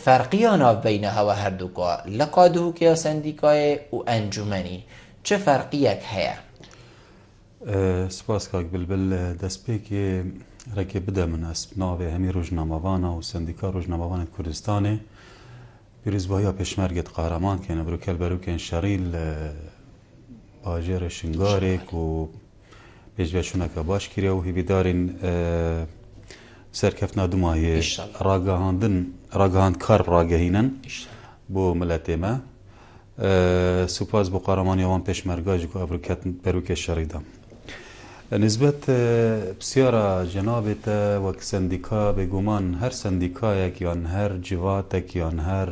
فرقیانا بینها و هر دوکا لقاده که سندیکای و انجمنی چه فرقیک هیا؟ سپاس کاک بلبل دست پی که رکی بده من اسم ناوه همی روزنامه‌وانا و سندیکا روزنامه‌وان کردستانه پیروزباهی پشمرگت قهرمان کنه بروکل بروکن شریل باجر شنگارک و پیشوشونه که باش کریه و هیوی دارین سرکفتنا دوماهی راگهاند کار راگهینن بو ملت ما سپاس بو قهرمانی وان پیشمرگاج که بروک شریدم نسبت بسیارا جنابت وک سندیکا بگومان هر سندیکایک یا هر جواتک یا هر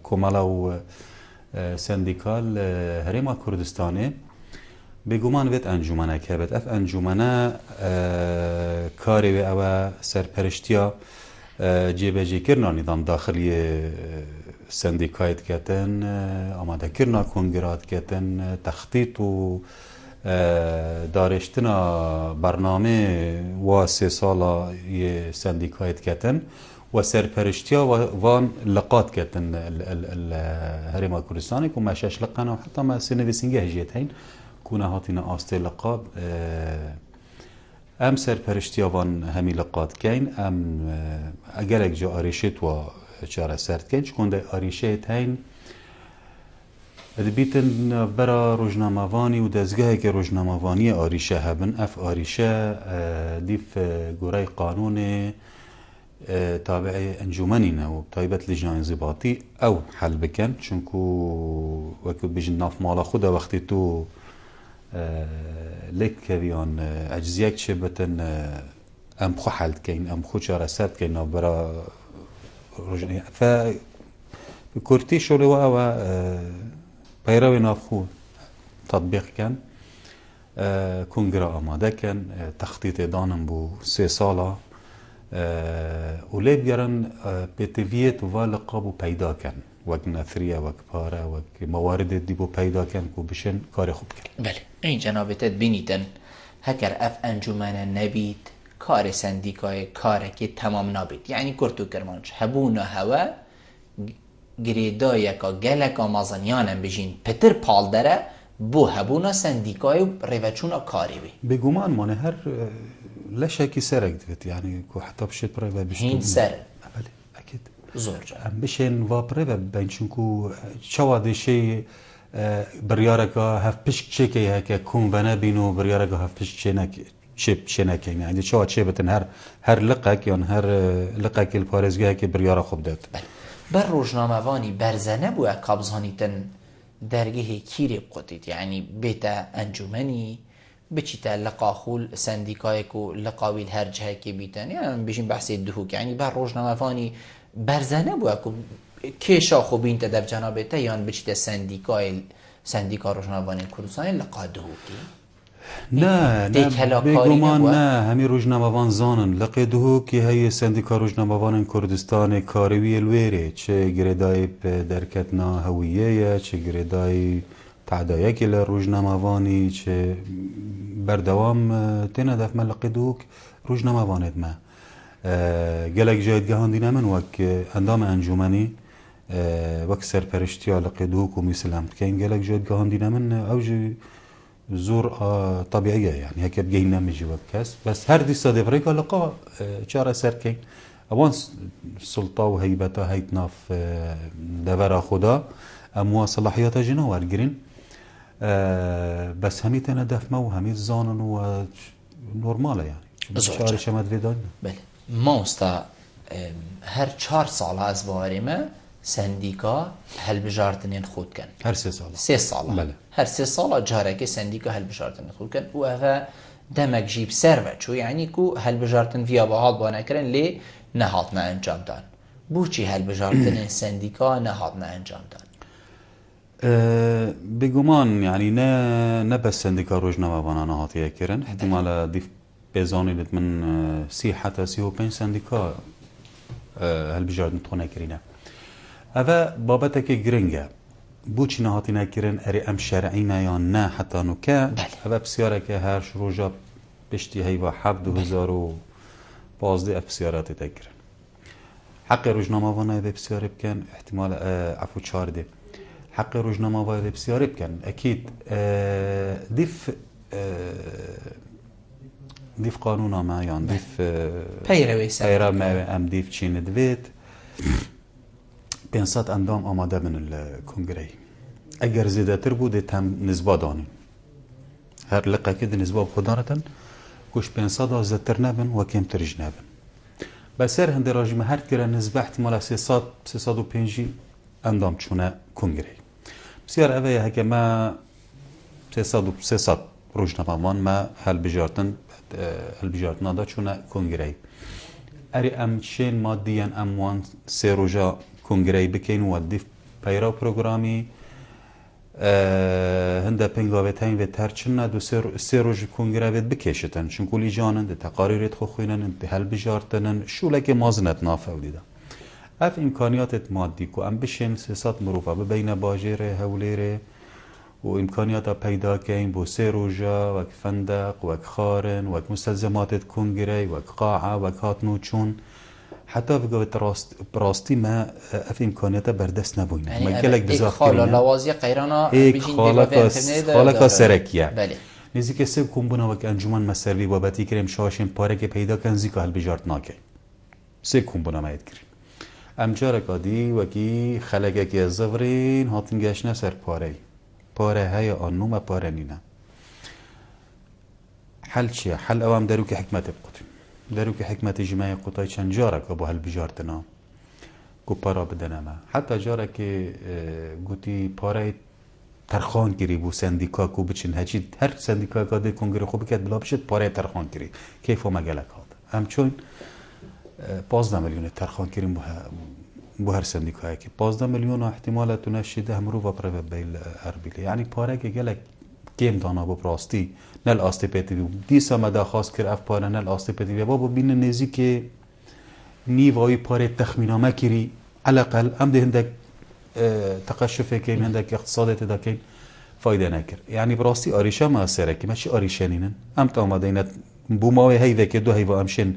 کومالا و سندیکال هریما کردستانه بگومان وید انجمنه که بید اف انجمنه کاری و او سرپرشتیا جیبه جی کرنا نظام داخلی سندیکایت کتن آماده کرنا کنگرات کتن تخطیط و دارشتنا برنامه و 3 سالا سندیکایت کتن و سرپرشتیا وان لقات کتن هرما کردستانی که مشاش لقانا و حتی ما سنویسینگه هجیت هین کونه هاتینا آسته لقاب ام سرپرشتیا وان همی لقات کین ام اگر اک جا آریشت و چاره سرد کن چکن ده آریشت هین بیتن برا روزنامه‌وانی و دزگاهی که روزنامه‌وانی آریشه هبن اف آریشه دیف گوره قانون تابع انجمنینه و تایبت لجنه انضباطی او حل بکن چونکو وکو بیجن ناف مالا خوده وقتی تو لک کویان اجزیک چه بتن ام خو حل کن ام خو چاره سرد کن برا روزنامه ف کرتی شوری و او پیروی ناف خو تطبیق کن کنگره آماده کن تخطیط دانم بو 3 سالا و لی بیارن پیتویت و لقابو پیدا کن وک نثریه وک پاره وک موارد دیبو پیدا کن که بشن کار خوب کن. بله این جنابتت بینیدن هکر اف انجمن نبید کار سندیکای کاره که تمام نبید یعنی کرتو کرمانش هبونا هوا گریدای که گلک آمازنیانم بجین پتر پال داره بو هبونا سندیکای ریوچونا کاری بی بگومان مانه هر لشکی سرک دوید یعنی که حتی بشید پره و بشتون هین سر بله اکید زور جا بشین و پره و بین چونکو چواده شی بریارکا هف پشک چه که هکه کون بنا بینو بریارکا هف پشک چه نکنی یعنی چواد چه بتن هر لقک یا هر لقک الپارزگاه که بریارا خوب داد بر روزنامه‌وانی برزنه بو قبضانیتن درگه کیری بقدید یعنی بیتا انجمنی بچیتا لقاخول سندیکای کو لقاویل هر جهه که بیتن یعنی بشین بحثی دهوک یعنی بر روزنامه‌وانی برزنه بو کو کیشا خوبین تدف جنابته یان بچیتا سندیکا روزنامه‌وانی کردستان لقا دهوکی نه بگومان نه همی روزنامه‌وان زانن لقی دهو که هی سندیکا روزنامه‌وان کردستان کاروی الویره چه گردای درکتنا هویه چه گردای تعدایه که لروزنامه‌وانی چه بردوام تینا دف من لقی دهو روزنامه‌وانت ما گلک جایدگاه هندینه من وک اندام انجمنی وک سرپرشتیا لقی دهو که میسلم که این گلک جایدگاه هندینه من اوجی زور طبيعيه يعني هيك بجي نمجي وبكاس بس هردي صديق ريكا لقاء شارع سركين اوان سلطه وهيبتها هيتنا في دبر خدا اموا صلاحيات جنا ورجرين بس همي تندف مو همي زانن و نورماله يعني شارع شمد فيدان بله ماستا هر 4 سال از وارمه سندیکا هل بجارتنین خود کن هر 3 سال 3 سال بله هر 3 سال جاره که سندیکا هل بجارتنین خود کن و اوه دمک جیب سر چو یعنی کو هل بجارتن ویا بحال با نکرن لی نهات نه انجام دان بو چی هل بجارتنین سندیکا نهات نه انجام دان بگومان يعني نه بس سندیکا روزنامه‌وان نهاتیه کرن احتمال دیف بزانی لت من 30 حتى 35 سندیکا هل بجارتن تخونه کرینه اوه بابتك گرنگه بوچ نهاتی نکرن اری ام شرعینه یا نه حتی نکه اوه بسیاره که هر شروجا بشتی هیوا 2012 اف بسیاراتی تکرن حق روزنامه وانه بسیار بکن احتمال عفو 14 حق روزنامه وانه بسیار بکن اكيد دیف قانون ما یان دیف پیرو ما ام دیف چین دوید 500 اندام آماده من الکنگره اگر زیاده تر بود تم نسبه دانیم هر لقه که نسبه خودانتن کش 500 زیادتر نبن و کم ترج نبن بس هر راجم هر کره نسبه احتمال 305 اندام چونه کنگره بسیار اوه هکه ما 300 روزنامه‌وان ما هل بجارتنا دا چونه کنگره اری ام چین مادیان ام وان سه روزا کنگره بکن و دیف پیرو پروگرامی هنده پنگاوت هین و ترچنه دو سه روز کنگره وید بکشتن چون کلی جانن ده تقاریرت خو خوینن ده هل بجارتنن شولک مازنت نافه ولیده اف امکانیات مادی که ام بشین 300 مروفه ببین باجره هولیره و امکانیات پیدا کن بو سه روزا وک فندق وک خارن وک مستلزمات کنگره وک قاعه وک هاتنو چون حتی بگوید براستی ما اف امکانیات بردست نبوینه یعنی ایک خالا لوازی قیرانا ایک خالا سرکیه بله نزدیک سه کمبونا وک انجمن مسروی بابتی کریم شاشیم پاره که پیدا کن زیکا هل بجارت ناکه سه کمبونا ماید کریم امجار کادی وکی خلقه که زفرین هاتن گشنه سر پاره های آنو ما پاره نینه حل چیه؟ حل اوام درو که حکمت بقدیم درو که حکمت جمعی قطعی چند جاره که با هل بجارتنا که پارا بدنه ما حتی جاره که گوتی پاره ترخان کری بو سندیکا که بچین هچید هر سندیکا که ده کنگره خوب بکد بلا بشد پاره ترخان کری کیف و مگلک هاد همچون 15 میلیون ترخان کریم بو هر سندیکایی که 15 میلیون احتمالات نشده هم رو و پرو بیل اربیله یعنی پاره که گلک کم دانا با براستی نل آستیپتی دیسا مدا خاص کر اف پاره نل آستیپتی و بابا بین نزی که نیوای پاره تخمینامه کری علاقل ام ده هندک تقشفه کن هندک اقتصادت دا کن فایده نکر یعنی براستی آریشه ما سرکی ماشي آریشه نینن ام تا آمدینت بو ماوی هیوه که دو هیوه امشن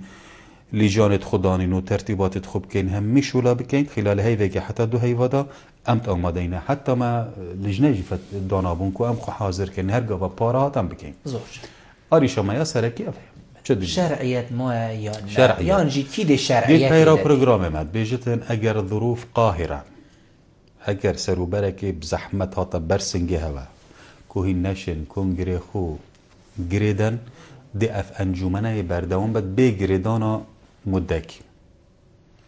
لیجانت خودانین و ترتیباتت خوب کن هم میشولا بکن خلال هیوه که حتی دو هیوه دا امت آمدینه حتی ما لجنه جیفت دانابون که ام خو حاضر کن هر گوه پارات هم بکن زور آریشا ما یا سرکی افهم شرعیت ما یا جی کی شرعیت یک پیرا پروگرام مد بیجتن اگر ظروف قاهره اگر سروبرکی بزحمت هاتا برسنگی هوا کوهی نشن کنگره خو گریدن دی اف انجومنه بردوان بد بی گریدانا مدکی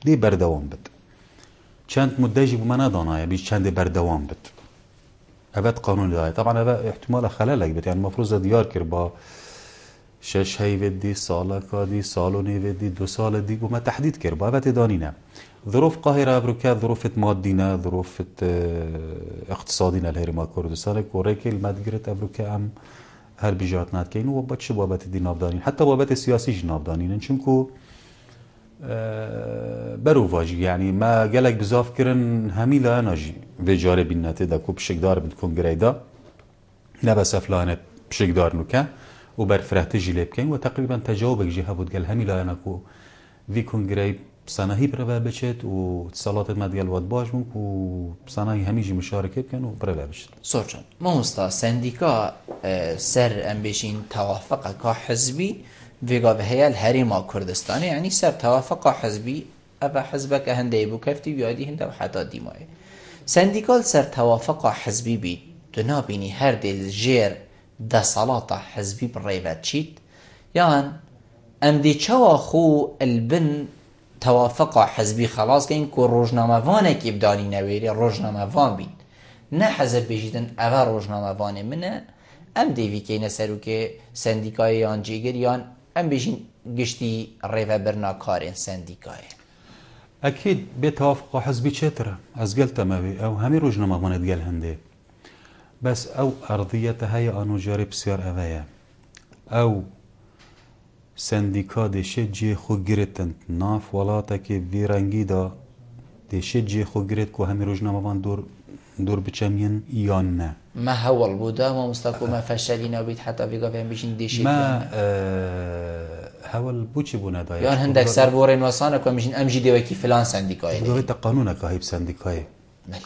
دی بردوان بد چند مده جی بمنا دانایا بیش چند بردوان بد ابد قانون داره طبعا ابد احتمال خلال بد يعني مفروض دیار کر با 6 هیودی سالا کادی سالو نیودی 2 سال دی و ما تحدید کر با ابد دانینه ظروف قاهره ابروكا ظروف مادينا ظروف اقتصادينا الهرما كردستان كوريكي المدگرت ابروكا ام هر بجات نات كين و بچ بابت دي نافدانين حتى بابت سياسي جنافدانين چونكو برو واجي يعني ما قالك بزاف كرن همي لا ناجي بجاره بينات دا كو بشكدار بن كونغريدا نبس فلانه بشكدار نوكا و برفرهت جيلب كين وتقريبا تجاوبك جهه بود قال همي لا انا كو في كونغري صناهي برا بچت و اتصالات مديال واد باش ممكن و صناهي هميجي مشاركه كان و برا بچت سورچن ما مستا سندیکا سر ام بشین توافق کا حزبی ویگا بهیل هریما کردستان یعنی سر توافق حزبی ابا حزبك هنده بو کفتی بیادی هنده و حتی دیمای سندیکال سر توافق حزبی بی دنا بینی هر دل جیر ده صلاة حزبی بالريبات شيت يعني ام دي چوا خو البن توافق حزبی خلاص کن که روزنامه‌وانه که بدانی نویری روزنامه‌وان بین نه حزب بجیدن اول روزنامه‌وانه منه ام دیوی که نسرو که سندیکای یان جیگر یان ام بجین گشتی ریوه برنا کارین سندیکای اكيد بتوافق حزبي چتره از قلت ما او همي روزنامه‌وان ديال هنده بس او ارضيته هي انو جاري بسيار اويا او سندیکا دیشه جی خو گرتن ناف ولاتا که ویرنگی دا دیشه جی خو گرت که همی روزنامه‌وان دور بچمین یا نه ما هول بوده ما مستقو ما فشلی نبید حتی ویگا فهم بشین دیشه ما هول بوچی بونه دایه یان هندک سر بورین واسانه که میشین امجی دیوه کی فلان سندیکای دیگه تا قانون که هیب سندیکای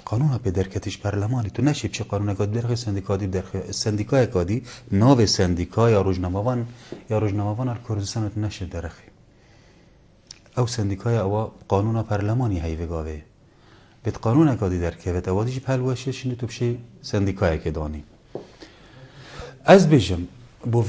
قانون به درکتش پارلمانی تو نشیب چه قانون که درخ سندیکادی درخ سندیکای کادی ناو سندیکای روزنامه‌وان یا روزنامه‌وان کردستان نشه درخی او سندیکای او قانون پارلمانی هیو گاوه بت قانون کادی درکه بت اوادیش پلوشه شینه تو بشه سندیکای که دانی از بجم بو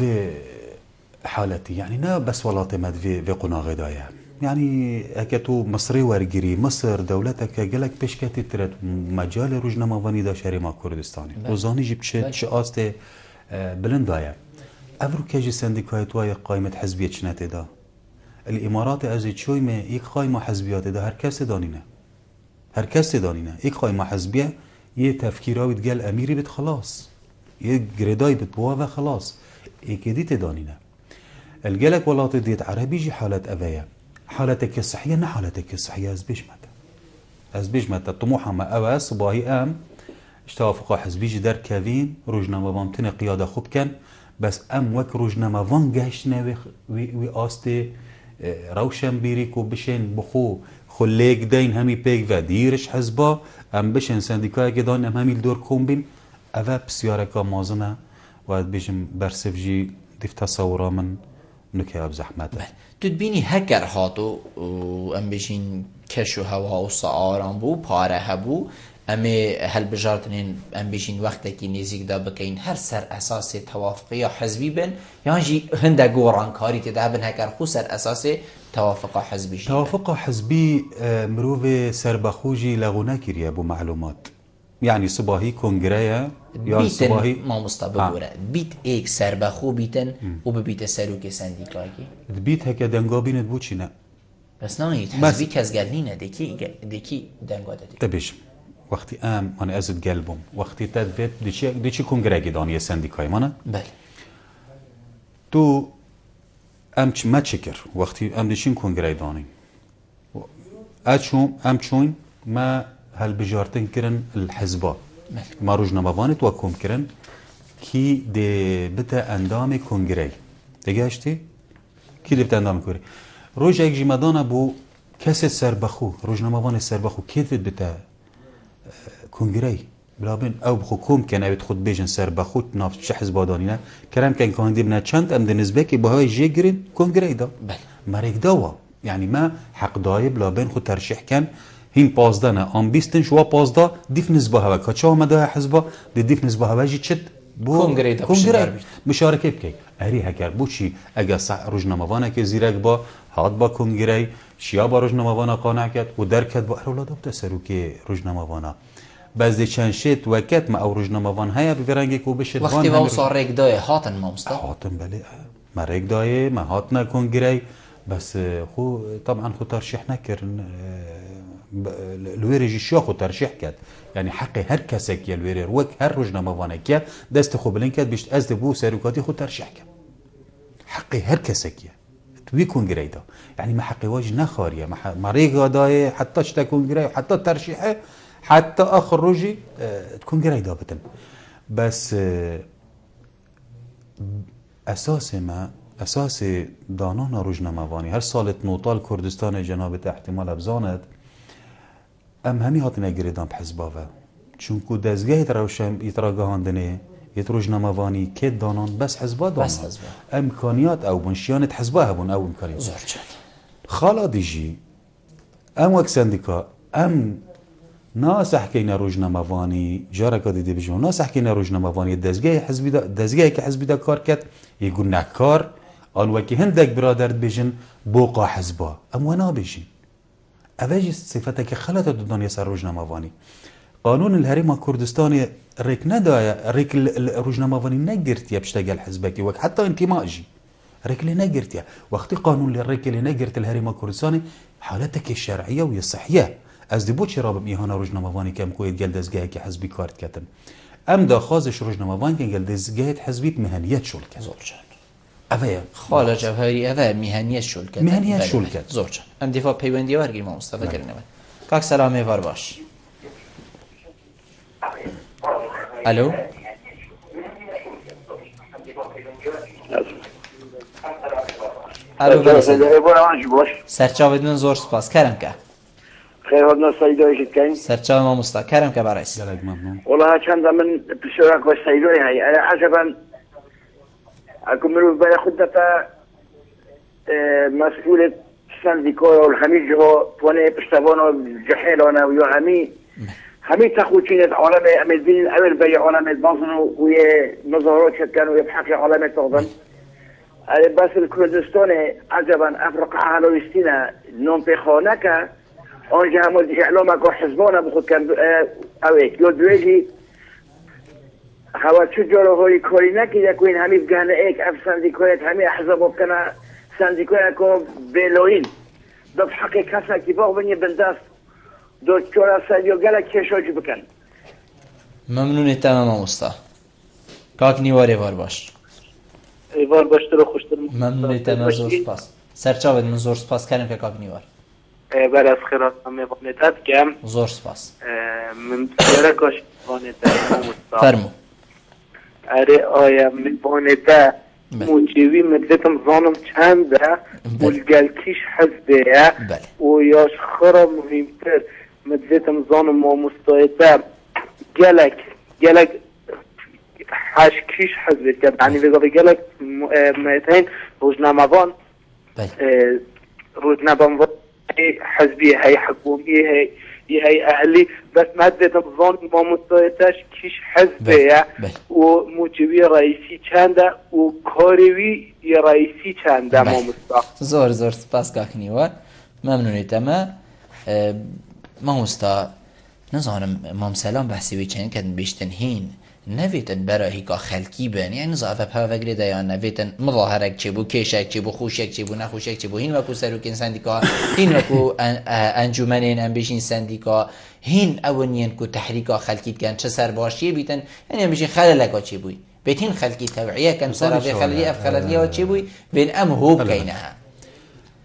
حالتي يعني نا بس ولاتي مد في قناغ دايا يعني اكتو مصري ورقري مصر دولتك قالك بشكتي ترد مجال روجنما واني دا شهري ما كردستاني وزاني جيب تش آست بلند دايا افرو كاجي سنديكايت واي قائمة حزبية شنات دا الامارات ازي شوي ما يك قائمة حزبيات دا هر كس دانينا يك قائمة حزبية يه تفكيراوي تقال اميري بت خلاص يه جريداي بتبوا خلاص اكيدي تدانينا الجلك والله ديت عربي جي حالات أبايا حالتك الصحية نا حالتك الصحية از بيش متى طموحها ما أواس صباحي أم اشتوافقا حزبيجي در كافين روجنامه وامتن قيادة خوب كان بس أم وك روجنامه وان جاشنا وي آستي روشن بيريكو بشين بخو خليك دين همي بيك وديرش حزبا أم بشين سنديكايا كدان أم همي الدور كومبين أوا بسياركا مازنة واد بيجم برسفجي ديف تصورا من نکه زحمته تو بینی هکر هاتو ام بشین کشو هوا و سعاران بو پاره هبو امی هل بجارتنین ام بشین وقتی که نزیک دا بکین هر سر اساس توافقی یا حزبی بن یا جی هنده گوران کاری تده بن هکر خو سر اساس توافق حزبی جی توافق حزبی مروف سربخوجی لغونه کریه بو معلومات يعني صباحي كونغريا یا صباحي ما مستبدوره بيت ايك سربخو بيتن وببيت سروك سنديكاكي بيت هكا دنگابين بوچينا بس نايت حزبي كزگلنينه ديكي دنگا دادي تبش وقتی انا ازد قلبم وقتی تدفت ديچي كونغريا دانيه سنديكاي مانا بله تو ما تشكر وقتی ديشين كونغريا داني چون ما هل بجارتن كرن الحزبات ما روجنامه وانت وكم كرن كي دي بتا اندام كونغري دگاشتي كي دي بتا اندام كونغري روجا يجي مدانا بو كاس سربخو روجنامه وان سربخو كيف بتا كونغري بلابن او بخو كوم كان ابي تخد بيجن سربخو ناف شي حزب دانينا كلام كان كاندي بنا چند ام بالنسبه كي بهاي جيجرين كونغري دا مريك دوا يعني ما حق دايب لابن خو ترشيح كان هين پازدانه ام 20 شو پازدا دیف نسبه هوا کچا اومده حزبا دیف نسبه هوا جی چت بو کنگره مشارکه بکی اری هکر بوچی اگه روزنامه وانه که زیرک با هات با کنگره شیا با روزنامه وانه قانع کرد و درکت با اولاد ابت سرو که روزنامه وانه بعض چند شت وقت ما او روزنامه وان های بفرنگی کو بشه وقتی با صار رگدای هاتن ما مست هاتن بله ما رگدای ما هاتنا کنگره بس خو طبعا خو ترشيح نكرن الويري شو خو ترشيح كات يعني حقي هر كسك يا الويري وك هر روجنامه وانا كات دست خو بلنكات بيش از بو سيروكاتي خو ترشيح كات حقي هر كسك يا تويكون جريدا يعني ما حقي واج نخاريه ما ريغا داي حتى تكون جري حتى ترشيحه حتى اخر روجي تكون جريدا بتن بس اساس دانان روجنامه وانی هر سالت نوطال کردستان جناب احتمال ابزاند ام همی هاتنه گریدان بحزباوه چونکو دزگاه یتراگاهاندنه یت روجنامه وانی که دانان بس حزبا دانان امکانیات او بنشیانت حزبا هبون او امکانیات زرچن خالا دیجی ام وک سندیکا ام ناس حكينا روجنامه واني جارك دي بيجون ناس حكينا روجنامه واني دزگاه که حزبی دا کار کرد يقول نكار آن وكي هندك برادر بيجن بوقا حزبا ام وانا بيجين اواجي صفتك خلطة دودان يسار روجنامه واني قانون الهرم كردستاني ريك ندايا ريك روجنامه واني نقرت يا بشتغل حزبك وك حتى انتماء جي ريك اللي نقرت يا وقت قانون الريك اللي نقرت الهرم كردستاني حالتك الشرعيه والصحيه از دی بوچ رابم ایهانا روزنامه وانی کم کوید گل دزگاه که حزبی کارت کتن ام دا خازش روزنامه وان که گل دزگاه حزبی مهنیت شول کن زورچن اوه خاله جبهری اوه مهنیت شول کن مهنیت شول کن زورچن ام دفاع پیوندی ورگیر ما مصطفی کرنه کاک سلامه وار باش الو الو بله سرچاوت من زور سپاس کرم که خیر ودنا سیدایش کن سرچاو ما مستا کرم که برایس والله چند من بسرعه و سیدای هی انا عجبا اكو منو بلا خدتا مسؤول سندیکار والهمي جو وانا بشتغلوا جحيلنا ويا همي تخوتين عالم امدين اول بي عالم الباطن ويا نظارات كانوا يبحثوا عالم التوضن بس الكردستان عجبا افرق علويستينا نوم بخانك اونجا هم اعلامك وحزبنا بخود كان اويك يو دويجي هوا تجارة هاي كارينا كي يكون همي بجهنة ايك اف سنديكويت همي احزاب بكنا سنديكويت كو بلوين دو بحقي كسا كي باغ بني بنداس دو تشورا ساديو قالا كيشوج بكن ممنونی تمام مستا کاک نیواری وار باش ایوار باش ترو خوشتر ممنونی تمام زور سپاس سرچاوت من زور سپاس کردم که کاک نیوار بر از خیرات میبانیدد کم زور سپاس من بسیاره کاش میبانیدد مستا فرمو اره آیا میبانیده موجوی مدلتم زانم چنده والگلکیش حزبه و یاش خرا مهمتر مدلتم زانم ما مستایده گلک حشکیش حزبه کرد یعنی بگاه گلک مهتین روزنامه‌وان روزنامه‌وان حزبی هی حکومی هي أهلي بس مادة نظام ما مستويتاش كيش حزبية وموجبي رئيسي چنده وكاريوي رئيسي چنده ما مستوى زور سپاس كاكنيوار ممنوني تما ما مستوى نظام مام سلام بحثي بيچن كدن بيشتنهين نویتن برای که خلکی بن یعنی نزاعت پا وگری دیان نویتن مظاهرک چه بو کشک چه بو خوشک چه بو نخوشک چه بو هین وکو سروکین سندیکا هین وکو انجمنین انبیشین سندیکا هین اونین کو تحریکا خلکی کن چه سر باشیه بیتن یعنی انبیشین خللکا چه بوی بیتین خلکی توعیه کن سرابی خللی اف خللی ها چه بوی بین ام هوب کینها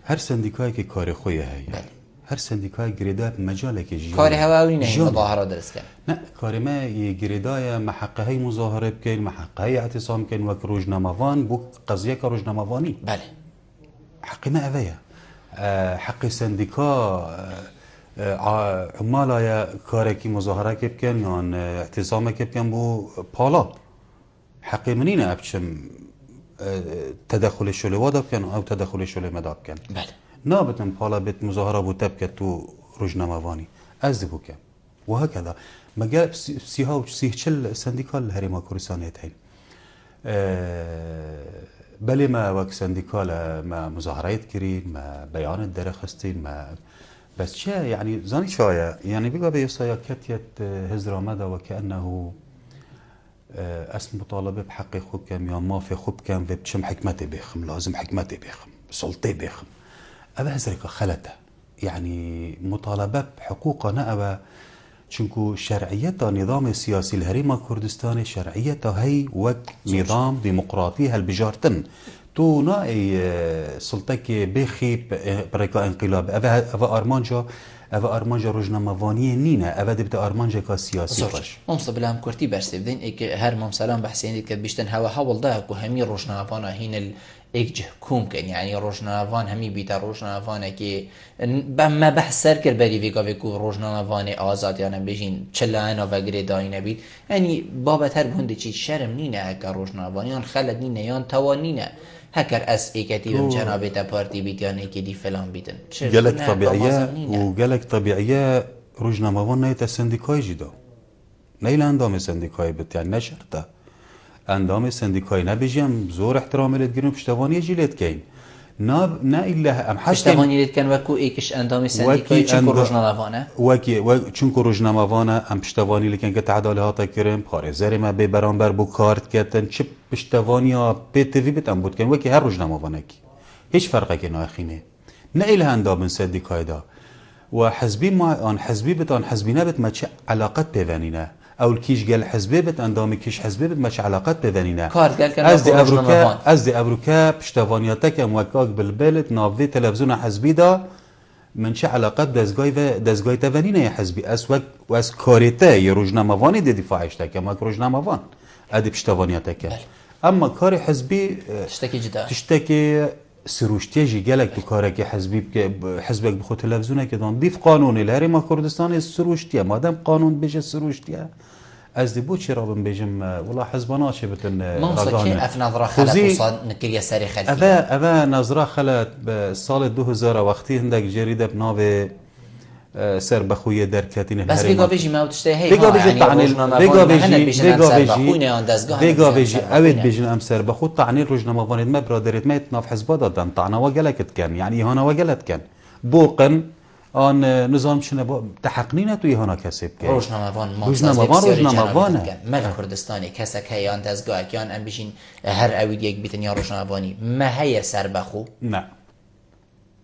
هر سندیکایی که کار خویه هی هر سندیکای گریدا مجاله که جیان کار هواوی نه مظاهره درست کن نه کار ما گریدای محقه های مظاهره بکن محقه های اعتصام کن و روزنامه‌وان بو قضیه که روزنامه‌وانی بله حق ما اویه حق سندیکا عمالا کاری که مظاهره که بکن یا اعتصام که بکن بو پالا حق منینه ابچم تدخل شله وادا بکن او تدخل شله مدا بکن بله نابتن بالا بيت مظاهرة بوتبكة تو روزنامه واني أزدبوكا وهكذا مجال سيها وسيهشل سنديكال هريما كورسانيتين بلي ما وك سنديكال ما مظاهرات كرين ما بيان الدرخستين ما بس شا يعني زاني شوية يعني بقى بيصايا كتيت هزرا مدى وكأنه اسم مطالبة بحق خوب كم يا ما في خوب كم في بتشم حكمتي بيخم لازم حكمتي بيخم سلطي بيخم أبا هزرك خلته يعني مطالبة بحقوقنا أبا چونكو شرعية نظام السياسي الهريمة كردستاني شرعية هي وك نظام ديمقراطي هالبجارتن تو ناي سلطك بخي بريكا انقلاب أبا أرمانجا روزنامه‌وانی نینه أبا دبت أرمانجا كسياسي باش ممصب بلام كرتي برسي بدين إك هر مم سلام بحسين كد بيشتن هوا حول ده كو همي روزنامه‌وانا هين ایک جهکوم کن یعنی روزنامه‌وان همی بیت روزنامه‌وانه که ما بحث سر کر بری ویگا ویکو روزنامه‌وان آزاد یا نبیشین چلانه و گریدای نبید یعنی بابتر بونده چی شرم نینه اگر روزنامه‌وانیان خلد نینه یان توان نینه هکر از ایکتی بم جنابه تا پارتی بیت یا نیکی دی فلان بیتن گلک طبیعیه و گلک طبیعیه روزنامه‌وان نه سندیکای جدا نه اندام سندیکای بیت یعنی نشرته اندام سندیکای نبیجیم زور احترام لید گیرم پشتوانی جیلت کین نه الا ام حشت پشتوانی لید کن وکو ایکش اندام سندیکای چون روزنامه‌وانه وکی چون روزنامه‌وانه ام پشتوانی لیکن که تعدال هاتا کرم پاره زری ما به برانبر بو کارت کردن چه پشتوانی ها پی تی وی بتام بود کن وکی هر روزنامه‌وانه کی هیچ فرقی که ناخینه نه الا اندام سندیکای دا و حزبی ما آن حزبی بتان حزبی نبت ما چه علاقت پیوانینه او الكيش قال حزبي بت اندامي كيش حزبي بت مش علاقات ببنينا از دي ابروكا بشتوانياتك موكاك بالبلد نافي تلفزيون حزبي دا منش علاقات دزگاي تبنينا يا حزبي اس كاريتا يروجنامه‌واني دي دفاعش تك ما روجنامه‌وان ادي بشتوانياتك اما كاري حزبي تشتكي جدا تشتكي سروشتيجي قالك تو كارك حزبك بخو تلفزيونه كدان ضيف قانوني الهرم كردستان السروشتيه مادام قانون بيجي السروشتيه از دي بوتشي رابن بيجم والله حزبنا شبتن رقانه اف نظره خلت وصاد نكريا ساري خلفيه اذا نظره خلت بسال 2000 وقتي هندك جريده بناوي سر بخويه دركاتين بس بيجا بيجي ما تشتهي بيجا بيجي اويد بيجي ام سر بخو طعني روجنامه فانيد ما برادرت ما يتناف حزب دادن طعنا وقلكت كان يعني هنا وقلت كان بوقن آن نظام شنو تحقنينه توی هانا کسب که روزنامه مل کردستانی کسک هیان دزگاه کیان ام بشین هر اوید یک بیتن یا روزنامه‌وانی ما هي سر بخو نه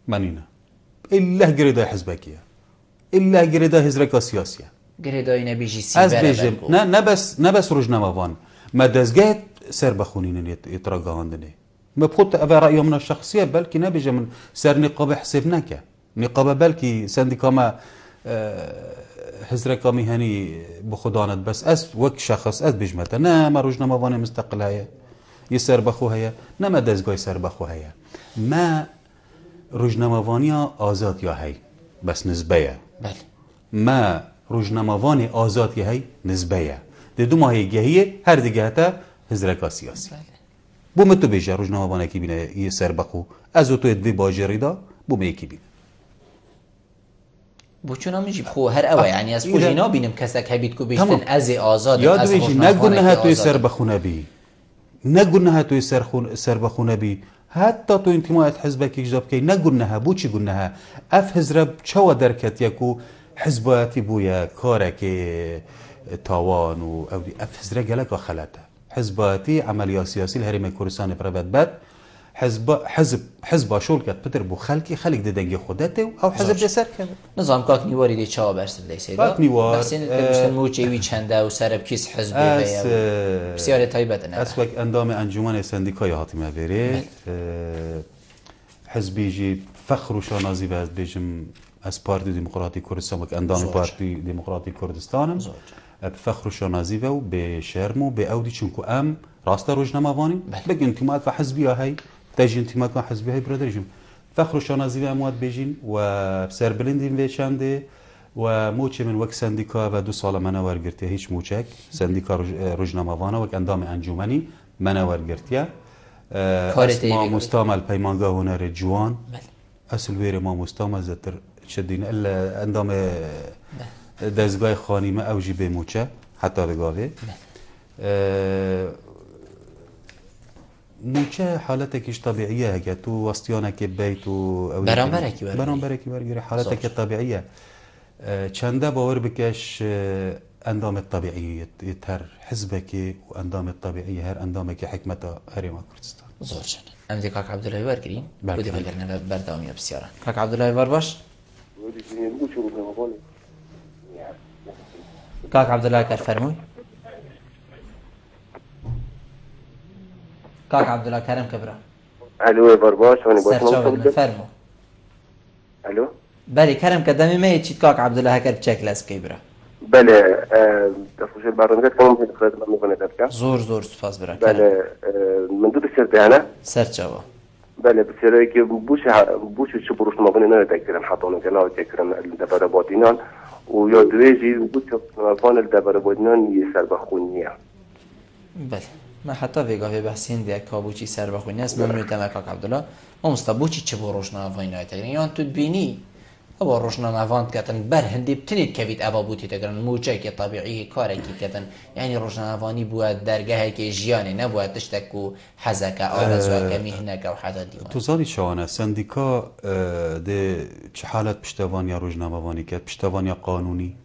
منینا الا گریدا حزبکیه الا گریدا حزرک سیاسیه گریدای نبیجی سیبره نه بس روزنامه‌وان ما دزگاه سر بخونین يتراجعاندنه ما بخوت ابا رأيه من الشخصيه بلكي نبيجي من سر نقابه حسبنا که نقابه بلكي سنديكاما حزركا مهني بخدانت بس اس وك شخص اس بجمته نا ما روجنامه وانه مستقل هيا يسر بخو هيا نا ما دزگاه سر بخو هيا ما روجنامه وانيا آزاد يا هي بس نسبيه بله ما روجنامه واني آزاد يا هي نسبيه دي دو ماهي جهيه هر دگهتا حزركا سياسي بو متو بيجا روجنامه وانه كي بينه يسر بخو ازو تو ادوي باجريدا بو ميكي بينه بوچونا میجیب خو هر اوه یعنی از پولینا بینم کسک هبید کو بیشتن از آزاد یاد بیجی نگونه توی سر بخونه بی نگونه توی سر بخونه بی حتی تو انتماعات حزبك يجاب كي نقولناها بوشي قلناها اف حزب شو دركت يكو حزباتي بويا كارك تاوان و او اف حزب قالك خلاته حزباتي عمليه سياسيه الهرم كردستان بربد بد حزب شول كات بتر بو خلقي خلق ددنگي خودته او حزب جسر كده نظام كاك نيواري دي چا برسل دي سيدا كاك نيوار بحسين مشتن موچي وي چنده و سرب كيس حزب بيا بسيار طيبت انا اسوك اندام انجمن سنديكاي هاتمه بيري حزبي جي فخر وشانازي باز بيجم از بارتي ديمقراطي كردستان وك اندام بارتي ديمقراطي كردستان بفخر وشانازي و بشرمو باودي چونكو ام راسته روزنامه واني بگن انتماعات و حزبيه هي تجي انتماعات و حزبيه هي برادرجم فخر وشانازي اموات بيجين و سر بلندين ويشانده و موچه من وك سنديكا و 2 سال منه ورگرتيه هیچ موچك سنديكا روزنامه وانا وك اندام انجمني منه ورگرتيه اسماء مستعمل پیمانگاه هنر جوان اصل وير ما مستعمل زتر شدين الا اندام دزگاه خانیمه اوجی به موچه حتی بگاوه موچه حالتكش طبيعيه هكا تو وسطيانك بيت و برانبركي ورغير حالتك طبيعيه چنده باور بكش اندام الطبيعيه يتر حزبك واندام الطبيعيه هر اندامك حكمه هرم كردستان زور جن امدي كاك عبد الله ورغرين بودي فكرنا برداومي بسياره كاك عبد الله ورباش كاك عبد الله كار فرموي كاك عبد الله كرم كبرى الو برباش وانا بقول فرمو الو بله كرم قدامي ما يجي كاك عبد الله هكر بشكل اس كبرى بله تفوش البرنامج كم في خدمه ممكن تذكر زور سپاس برا بله من دو بسرت انا سرچوا بله بسرت که بوش شو بروش ما بني نه تذكر حطونه كلا تذكر الدبر باتينان و یا دویجی بوش فان الدبر باتينان يسر بخونيه بله ما حتی ویگاه بحثین دیگه کابوچی سر بخوینی است ممنون تمکاک عبدالله ما مستبوچی چه با روشنامه وای نایتگرن یان تو بینی ابا روشنامه وان کتن بر هندی بتنید کوید ابا بوتی تگرن موچه که طبیعی کاره کی کتن یعنی روشنامه وانی بود درگاه که جیانی نبود تشتکو حزک آرزو که مهنه که و حدا دیوان تو زاری شوانه سندیکا ده چه حالت پشتوانی روشنامه وانی کرد پشتوانی قانونی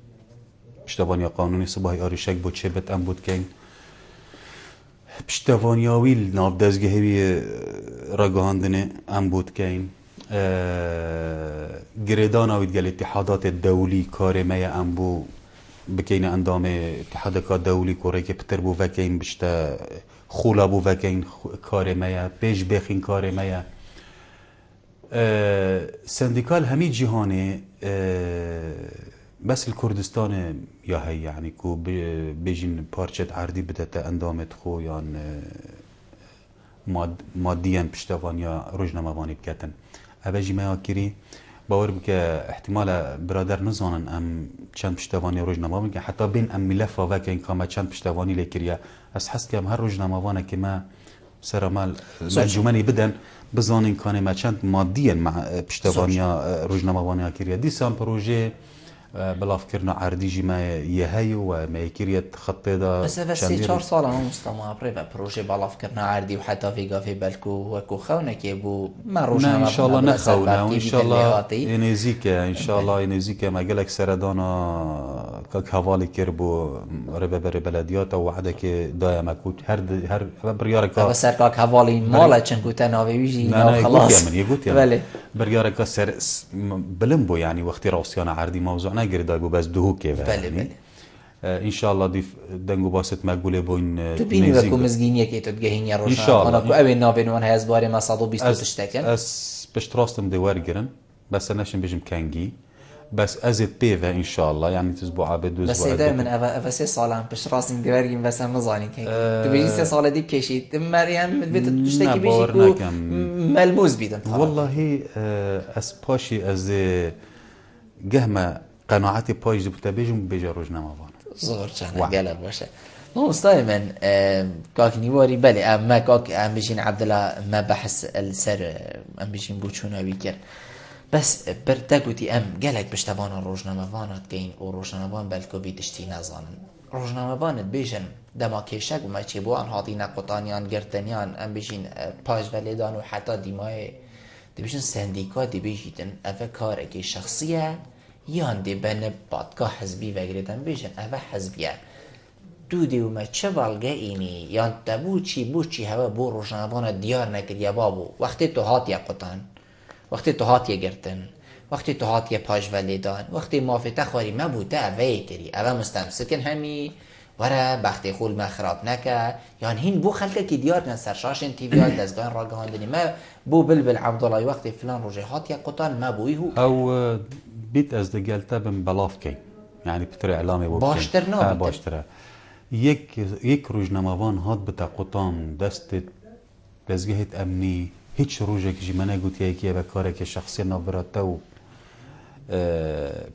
صباحی آریشک بود چه بت ام بود که پشتوانیاویل ناف دزگهوی رگاهاندنه ام بود که این گریدان آوید گل اتحادات دولی کار مای ام بو بکین اندام اتحادات دولی کوره که پتر بو وکین بشتا خولا بو وکین کار مای پیش بخین کار مای سندیکال همی جهانه بس الكردستان يا هي يعني كو بيجين بارچت عردي بدت اندامت خو يان مادیاً پشتوانیا روزنامه‌وانی بکتن اوجی ما کری باور بکه احتمال برادر نزانن ام چند پشتوانی روزنامه‌وانی که حتی بین ام ملف و که این کام چند پشتوانی لکریه از حس که هر روزنامه‌وانی که ما سرمال مجموعی بدن بزانین کانه ما چند مادیاً مع پشتوانیا روزنامه‌وانی کریه دیسان پروژه بلاف کردن عردیجی ما یهی و ما یکریت خطه دا بس 3-4 سال هم مستمر و پروژه بلاف کردن عردی و حتی فیگافی بلکو و کو خونه که بو ما روزنامه ان شاء الله نخونه و ان شاء الله انزیکه ان شاء الله انزیکه ما گلک سردانا که حوالی کر بو ربه بر بلدیات و وعده که دایم اكوت هر بریارکا بس سرکا حوالی مالا چن کو تناوی ویجی نه خلاص بله بریارکا سر بلمبو يعني وقت روسيان عردي موضوع نقدر بو بس دهوكي بله ان شاء الله دي دنگو باست مقبوله بوين تبيني بكو مزگینیه که تو تگهینی روشن انا کو اوی ناوینون هز باره ما 120 تشتكن اس بشتراستم دوارگرن بس نشم بجم كانجي بس ازت بيفا ان شاء الله يعني اسبوع عبد بس دائما اف 3 سال هم پیش راسم دوارگیم بس هم نزانین که تو بيجي 3 سال دي بکشید مریم بيت تشتكي بيجي کو ملموس بيدن والله اس باشي از گهمه قناعتی پایش بوده بیجم بیجا روزنامه‌وان زور چنه گلر باشه مستای من کاک نیواری بله اما کاک ام بشین عبدالله ما بحث السر ام بشین بوچوناوی کرد بس برتگوتی ام گلک بشتوان روزنامه‌وانات گین او روزنامه‌وان بلکو بیدشتی نزانن روزنامه‌وانت بیشن دما کشک و ما چی بو آن هاتی نقطانیان گرتنیان ام بشین پاش ولیدان و حتی دیمای دیبیشن سندیکا دیبیشیدن اوه کار اگه شخصیه یان دی بین پادگاه حزبی وگریدن بیشن اوه حزبیه دو دیو ما چه والگه اینی یان تبو چی هوا بو روشنوان دیار نکریه بابو وقتی تو هات یا قطان وقتی تو هات یا گرتن وقتی تو هات یا پاش ولیدان وقتی مافته خواری ما بوده اوه کری اوه مستمسکن همی وره بختی خول ما خراب نکه یان هین بو خلقه که دیار نه سرشاشن تیویال دزگان را گهاندنی ما بو بلبل عبدالله وقتی فلان روژه هات یا قطان ما بویهو او بیت از دگلته بم بلاف کی یعنی پتر اعلامی بو باشتر نه باشتره یک روزنامه‌وان هات بتا قطان دست دزگهت امنی هیچ روزه که جمانه گوتی یکی به کاری که شخصی نابراته و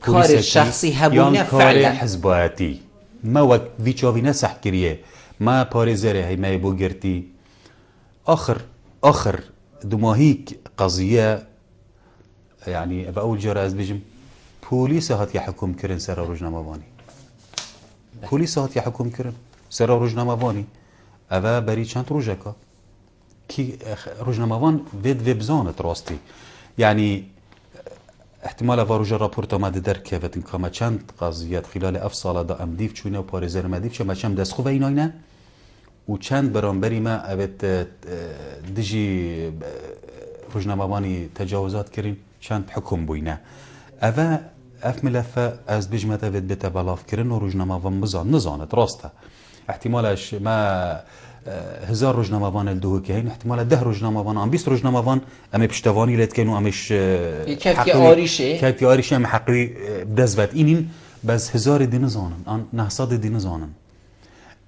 کار شخصی هبونه کار حزباتی ما وقت ویچاوی نسح کریه ما پارزره هی ما بو گرتی آخر دماهیک قضیه يعني بأول جرى از بيجم بوليس هات يحكم كرن سر روزنامه‌وانی بوليس هات يحكم كرن سر روزنامه‌وانی اوا بري چند روزكا كي روزنامه‌وان ويد بزانت راستي يعني احتمال واروجا راپورت آمده در کفتن کاما چند قضیت خلال افصال دا امدیف چونه و پارزر مدیف چه ما چم دست خوب ایناینه و چند برانبری ما اوید دجی روزنامه‌وانی تجاوزات کرین چند حکم بوینه اوه اف ملفه از بجمت اوید بیت بلاف کرن و روزنامه‌وان نزاند راسته احتمالش ما 1000 روزنامه‌وان الدهو که هین احتمال 10 روزنامه‌وان ام 20 روزنامه‌وان ام پشتوانی لید کن و امش کفی آریشه ام حقی دزوت اینین بس 1000 دی نزانن ان 900 دی نزانن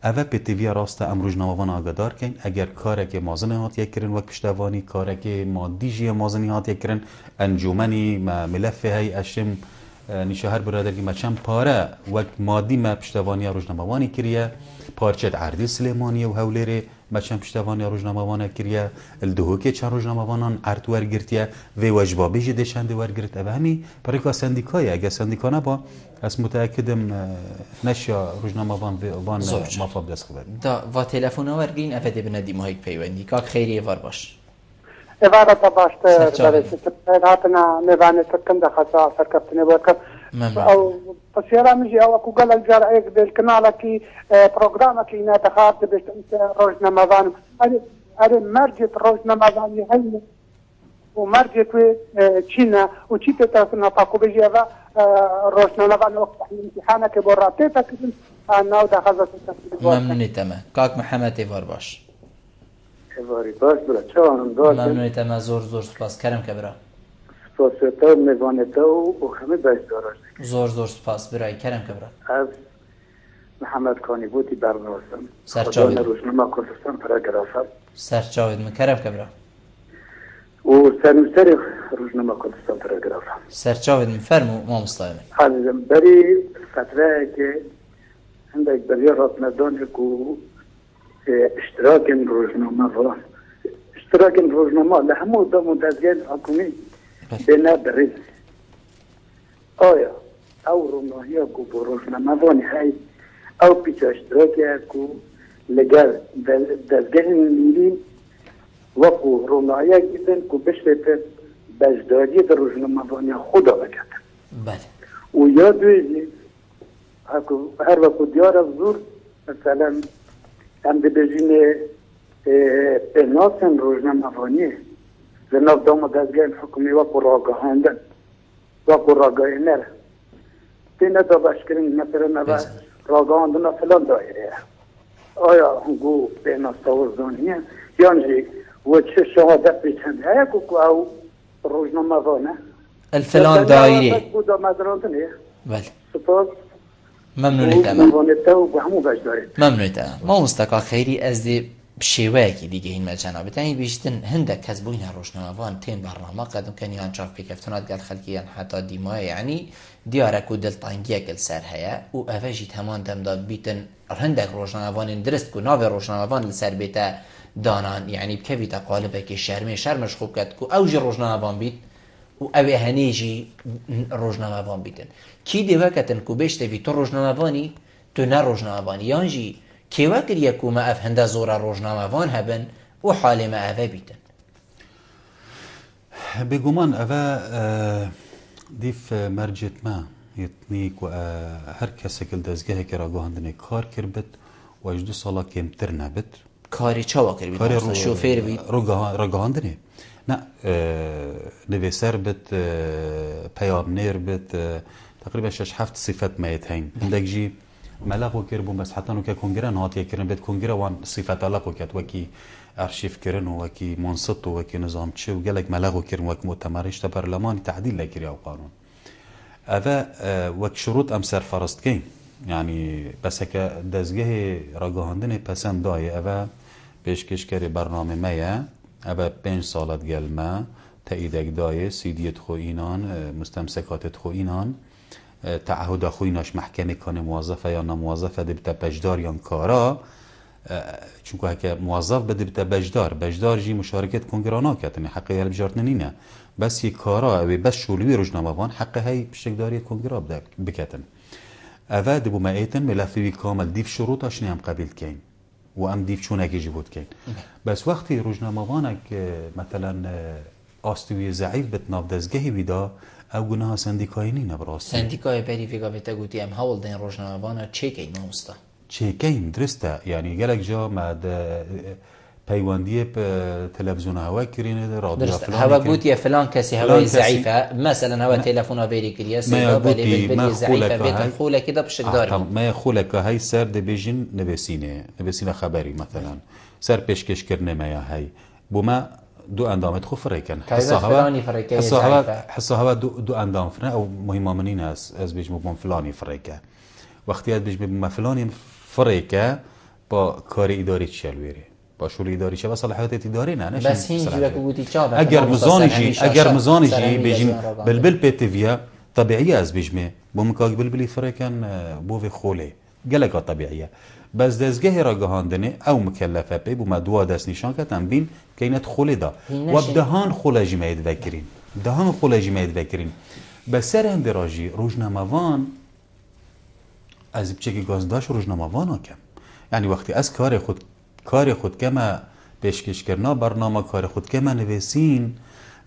اوه پتیوی راسته ام روزنامه‌وان آگادار کن اگر کاری که مازن هات یکرن و پشتوانی کاری که مادی جی مازنی هات یکرن انجمنی ما ملف هی اشم نشهر برادری ما چند پاره وقت مادی ما پشتوانی روزنامه‌وانی کریه پارچه عردی سلیمانی و هولری ما چند پشتوانی روزنامه‌وانی کریه الدهو که چند روزنامه‌وانان عرض ورگرتیه و واجبابی جده چند ورگرت اوه همی برای که سندیکای اگه سندیکا نبا از متأکدم نشیا روزنامه‌وان وان مافاب دست خبر دا و تلفن ورگین افده بندی ماهیک پیوندی که خیریه وار باش عبارت باشتر برای هاتنا میوانه تکن دخصا سرکفتنه بکر او پسیرا میجی او اکو گل الجار ایک دل کنالا کی پروگرام کی نتخارت بشت روزنامه‌وان اره مرجت روزنامه‌وانی هی و مرجت چینا و چیت تاسنا پاکو بجی و روزنامه‌وان وقت امتحانه که براته تکن ناو دخصا سرکفتنه ممنونی تمام کاک محمد ایوار باش ایواری باش برا چوانم داشت ممنونی تمام زور سپاس کرم که برا سپاستا میوانتا و همه باش دارد زور سپاس برای کرم که برا محمد کانی بودی برنامه‌ام سرچاوید روزنامه کردستان پاراگراف سرچاوید مکرم کبرا و سنوسر روزنامه کردستان پاراگراف سرچاوید مفرمو ما مستعمل حاضرم بری فتره که عندك بريارات ندون كو اشتراك روزنامه اشتراك روزنامه لهمو ده متزين حكومي بنا بريز آیا او روناهی کو روزنامه هاي او پیچ اشتراکی کو لگر دزگه نیلی وقو روناهی گیدن کو بشت بجداری در روزنامه خدا بکرد بله و یا دویزی هر وقت دیار زور مثلا هم بجین پناسن روزنامه زناب دام دزگه حکومی وقو راگهاندن وقو راگهاندن تینه دا باشکرین مثلا نبا راگهاندن فلان دایره آیا هنگو پناستا ورزانیه یانجی و چه شهادت بیچند هیا کو او روزنامه الفلان دایره بودا مدراندنه بله سپاس ممنونیت ممنونیت ما مستقا خیری از دی بشێوەیەکی دیگە هینمە جەنابەتانی بیشتن هەندێک کەس بووینە ڕۆژنامەوان تێن بەڕنامە قەدم کەنیان چاو پێکەفتنات گەل خەلکیان حتا دیمایە یعنی دیارەک و دڵتانگیەکل سەر هەیە و ئەڤەژی هەمان دەمدا بیتن هەندێک ڕۆژنامەوانین درست و ناوێ ڕۆژنامەوان لەسەر بێتە دانان یعنی بکەویتە قالبێکی شەرمێش خوب کات و ئەوژی ڕۆژنامەوان بیت و ئەوێ هەنێژی ڕۆژنامەوان بیتن کی دێوەکەتن و بێشتەوی تۆ ڕۆژنامەوانی تۆ نە ڕۆژنامەوانی یانژی کێوا کردیە کومە ئەف هەندە زۆرە ڕۆژنامەوان هەبن و حالێمە ئەvە بیتن بێگومان ئەvە دیف مەرجێتمە یتنیک و هەر کەسێکل دەستگەهێکی ڕاگەهاندنێک کار کرد بێت و 2 ساڵە کێمتر نەبێت کاری چاوا کرد شۆفێر بیت ڕاگەهاندنێ نه نوێسەر بێت پەیامنێر بێت تقریبا 6-7 صفەت مەیەت هەین هەندێکژی مەلاق وەکرد بوو بەس حتا نوکە کۆنگرە هاتیەکردن بێت کۆنگرە وان صفەتە لەق وکات وەکی ئارشیفکردن و وەکی مۆنسەت و وەکی نظامچی و گەلێک مەلاق وەکردن وەک مؤتەمەڕیشتە پەرلەمانی تعدیل لەکردیا و قانون ئەvە وەک شروط ئەم سەرفەرستکەین یعنی بەسەکە دەستگەهێ ڕاگەهاندنێ پەسەند دایە ئەvە پێشکەشکەری بەرنامەیە ئەvە 5 ساڵەت گەلمە تەئیدێک دایە سیدیت خۆ ئینان مستەمسەکاتت خۆ ئینان تعهد خویناش محکمه کنه موظفه یا نموظفه دبته بجدار یا کارا چون که موظف بده بته بجدار جی مشارکت کنگرانا کتنی حق هل بجارت نینه بس یک کارا او بس شولوی روزنامه‌وان حق های پشتگداری کنگرا بکتن اول دبو مایتن ملفی کامل دیف شروطش نیم قبول کین و ام دیف چونه کی جبود کین بس وقتی روزنامه‌وان مثلا آستوی ضعیف بتناف دزگهی ویدا او گناه سندیکایی نینه براستی سندیکای پریفیکا بیتا گوتی ام هول دین روزنامه‌وان چیکین نوستا چیکین درسته یعنی گلک جا مد پیوندی تلویزیون هوا کرینه رادیو فلان هوا گوتی فلان کسی هوای ضعیفه مثلا هوا تلفن بری کریه سیدا بلی ضعیفه بیت خوله کده بشکدار ما خوله که های سر دبیجن نویسینه خبری مثلا سر پیشکش کرنه ما هی بوما دو اندامت خو فريكن حسا هوا دو اندام فرن او مهمه منين از بيجمو بون فلاني فريكه وقتی بيجمو بون فلاني فريكه با کار اداری چلويري با شغل اداری چه و صلاحیت اداری نه بس هینجی وقتی گوتی چا اگر مزانجی بيجين بلبل بيتيفيا طبيعيه از بيجمو بومكاك بلبلي فريكن بو خوله گلکا طبيعيه بس دزگه راگهاندنه او مکلفه پی بوما دوا دست نشان کتن بین که اینت خوله دا و بدهان خوله جمعید وکرین دهان خوله جمعید وکرین بسر اندراجی روزنامه‌وان از بچه گازداش روزنامه‌وان ها کم یعنی وقتی از کار خود کما پیشکش کرنا برنامه کار خود کما نویسین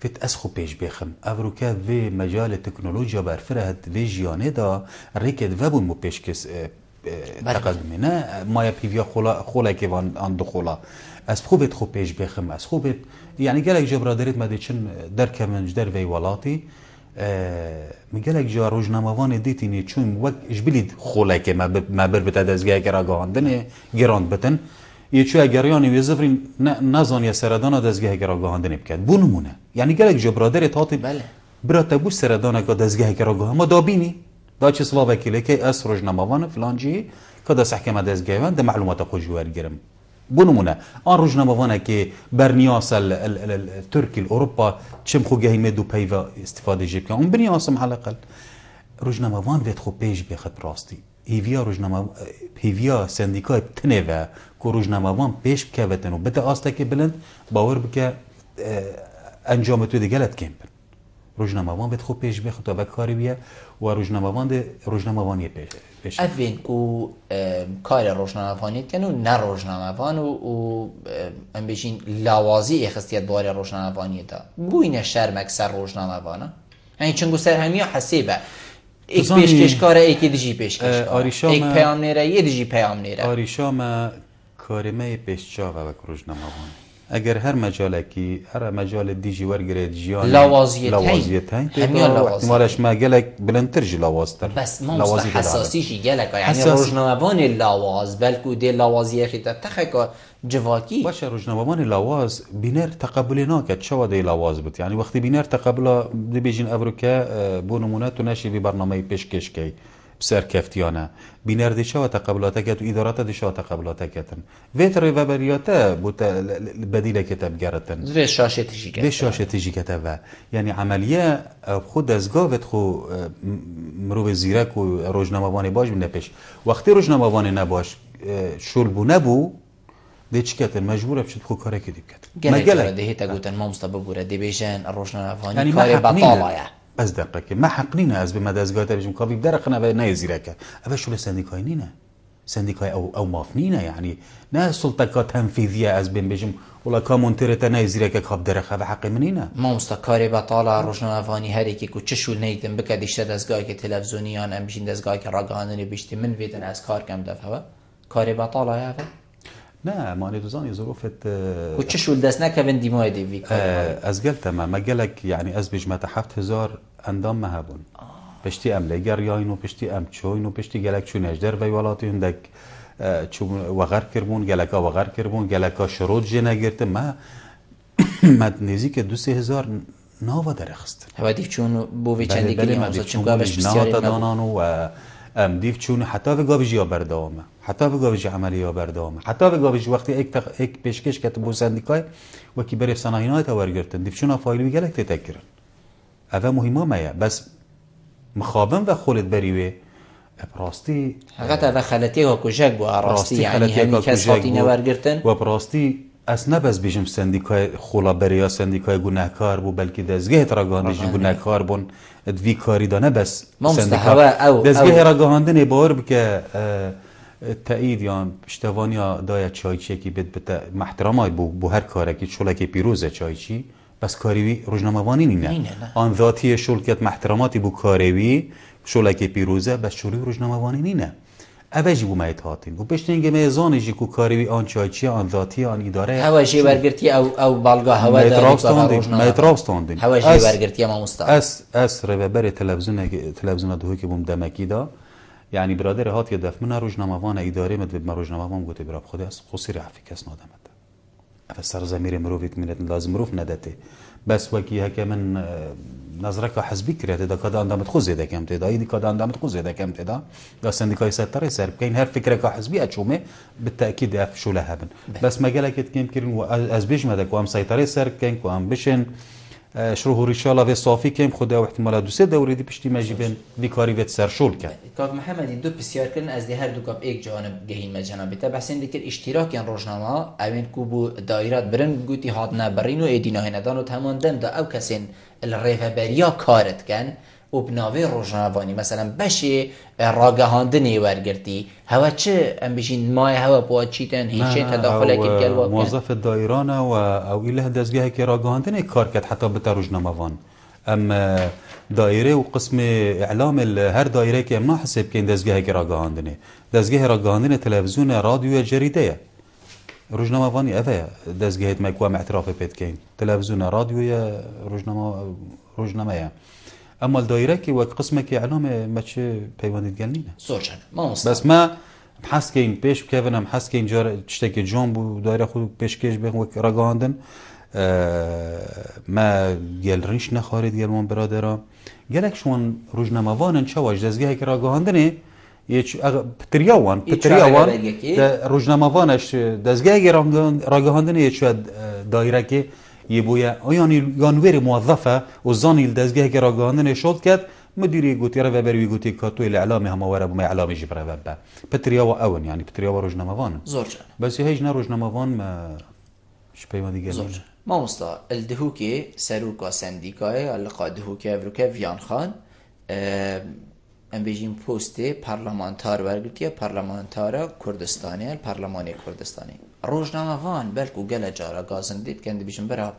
فت از خو پیش بخم افروکه و مجال تکنولوژیا برفره و جیانه دا ریکد و بون مو پیشکش تقدمی نه مایا پیویا خوله که وان آن خوله از خوبت خوب پیش بخم از خوبت یعنی گلک جا برادریت مده چن در کمنج در وی ولاتی میگلک جا روزنامه‌وان دیتینی چون وقت اجبلید خوله که ما بر بتا دزگاه که راگاهاندنه گراند بتن یه چو اگریانی ویزفرین نزانی سردان دزگاه که راگاهاندنه بکد بو نمونه یعنی گلک جا برادریت هاتی برات بو سردان که دزگاه که راگاهاندنه ما دابینی داچ سلاوکی لکی اس روزنامه‌وان فلانجی که دست حکم دستگاهیان ده معلومات خوش ورگرم بونمونه آن روزنامه‌وانه که برنیاس ترکی اروپا چم خوگهی مدو پیوا استفاده جیب که اون برنیاسم حلقل روزنامه‌وان وید خو پیش بخد راستی هیویا روزنامه هیویا سندیکای تنه و روزنامه‌وان پیش بکوتن و بده آسته که بلند باور بکه انجام تو دیگلت کمپن روزنامه‌وان وید خو پیش بخد تا بکاری بیه و روزنامه‌وانی پیش اوین کو کار روزنامه‌وانی کنو نه روزنامه‌وان و ام بشین لوازی اخستیت بار روزنامه‌وانی دا بوین شرم اکثر روزنامه‌وانا یعنی چنگو سر همیا حسیبه ایک پیشکشکاره ایکی دیجی پیشکشکاره ایک پیام نیره یه دیجی پیام نیره آریشام کارمه پیشچا و روزنامه‌وان اگر هر مجالکی هر مجال دیجی ورگرید جیان لوازیت هین احتمالش ما گلک بلندتر جی لوازتر بس ما حساسیشی گلک یعنی روزنامه‌وان لواز بلکو دی لوازیه خیتا تخکا جواکی باشه روزنامه‌وان لواز بینر تقبل ناکد چه وده لواز بود یعنی وقتی بینر تقبل دی بیجین ابروکه بو نمونه تو نشی بی برنامه پیشکش کی بسر کفتیانه بینر دیشا و تقبلاتکت و ادارات دیشا و تقبلاتکتن ویتر و بریاته بود بدیل کتاب گرتن وی شاشه تیجیکت و یعنی عملیه خود از گاوت خو مرو زیرک و روزنامه‌وان باش بنپش وقتی روزنامه‌وان نباش شل بو نبو دی چکتن مجبوره بشد خو کاری کدیب کتن مگله دهیتا گوتن ما مستببوره دی بیشن روزنامه‌وانی کاری بطالایه از دقیقه ما حق نینه از به مدرسگاه تبجم کافی بدرخنه و نه زیرکه اول شو سندیکای نینه سندیکای او ماف نینه یعنی نه سلطه تنفیذیه از بین بجم ولا کامونترته نه زیرکه کاف درخه و حق منینه ما مستکاری بطاله روزنامه‌وانی هر کی کو چشول نیتن بکدی دستگاهی که تلویزیونیان ام بشین دستگاهی که راگاندنی بیشتی من ویدن از کار کم دفعه کاری بطاله یا نه ما ندوزانی ظروفت وتششول دست نكفن دي موادي فيك از قلت ما قالك يعني از بجمة 7000 اندام مهبون پشتی ام لگریاین و پشتی ام چوین و پشتی گلک چون اجدر وی ولاتی هندک چون وغر کربون گلکا وغر کربون گلکا شروط جنه گرته ما نزدیک 2000 ناوا درخست هوا چون بو وی چندی کلی موضوع چون گابش بسیاری دانانو و ام دیف چون حتی و گابجی یا بردامه حتی و گابجی عملی یا بردامه حتی و گابجی وقتی یک پیشکش کت بو سندیکای و کی بر صنایع تا ورگرتن دیف چون فایل گلک تذکرن هذا مهمه مایا بس مخابن و خولت بریوه براستی حقیقت هذا خلطی و کجک بو راستی یعنی همی کس خاطی نورگرتن و براستی از نبز بیشم سندیکای خولا بریا سندیکای گناهکار بو بلکه دزگه تراگاندش گناهکار بون دوی کاری دانه بس سندیکا دزگه راگاندن باور بکه تایید یا پشتوانی دای چایچی کی بد محترمای بو هر کاری که چولک پیروز چایچی بس کاریوی روزنامه‌وانی نینه آن ذاتی شولکت محترماتی بو کاریوی شولک پیروزه بس شولی روزنامه‌وانی نینه اوجی بو مایت هاتین و پشتینگه میزانی جی کو کاریوی آن چایچی آن ذاتی آن اداره اوجی ورگرتی او بالگاه هوا متراستاندین اوجی ورگرتی ما مستعد اس ربر تلویزیون دوی که بوم دمکی دا یعنی برادر هات یدف من روزنامه‌وان اداره مد روزنامه‌وان گوته براب خود است خصوصی رفی کس نادمت اف سرزمیر مروفیت ملت لازم مروف ندته بس وکی هک من نظرك حزبي كريت دا كاد اندامت خوزه دا كم تدا يدي كاد اندامت خوزه دا كم تدا دا سنديكاي ستر سر كاين هر فكره حزبي اتشومه بالتاكيد اف شو لهبن بس ما قالك كيم كيرن از بيج مدك وام سيطره سر كاين كوام بشن شروع ان شاء الله في صافي كيم خدا واحتمال دو سه دوري دي بشتي ماجيبن بيكاري ويت سر شول كان كاك محمد دو بسيار كن از دي هر دو كاب ايك جانب جهين مجنب بتا بحسين ديك اشتراك ان روزنامه اوين كوبو دايرات برن گوتي هادنا برين و ادينا هندان و تمام دم دا او كسين الرهبريا كارت كان و بناوی روزنامه‌وانی مثلا بشه راگهاندنی ورگرتی هوا چه ام بشین مای هوا با چیتن هیچ تداخل که گل واقع موظف دایرانه و او اله دزگاه که راگهاندنی کار کرد حتی به روزنامه‌وان ام دایره و قسم اعلام هر دایره که ما حساب کین دزگاه که راگهاندنی دزگاه راگهاندنی تلویزیون رادیو جریده روزنامه‌وانی اوه دزگاه مکوام اعتراف پید کین تلویزیون رادیو روزنامه اما الدائره که وقت قسمه که اعلام مچه پیوندید گلنینه سوچن ما مستقل. بس ما بحث که این پیش بکوونم بحث که اینجا چشته که جان بو دایره خود پیشکش بخون و راگاندن ما گلرنش نخارید گلمان برادران گلک شون روزنامه‌وان چواش دزگه که راگاهاندنه پتریاوان روزنامه‌وانش دزگه که راگاهاندنه یه شاید دایره که یه بویا یعنی یانویر موظفه و زانی دزگه که راگاهاندنه شد کرد مدیری گوتی رو ببری گوتی کاتوی الاعلام هم واره بما اعلامی جبره وبا پتریاو اون يعني پتریاو روزنامه‌وان زورجان بس هیچ نه روزنامه‌وان ما شپی ما دیگه زورجان ما مستا الدهوكي سروكا سنديكاي اللقاء دهوكي افروكا فيان خان ام بيجين بوستي پارلمانتار ورگرتيه پارلمانتار كردستاني البرلماني كردستاني روزنامه‌وان بلکو گله جارا گازندید کند بیشن برا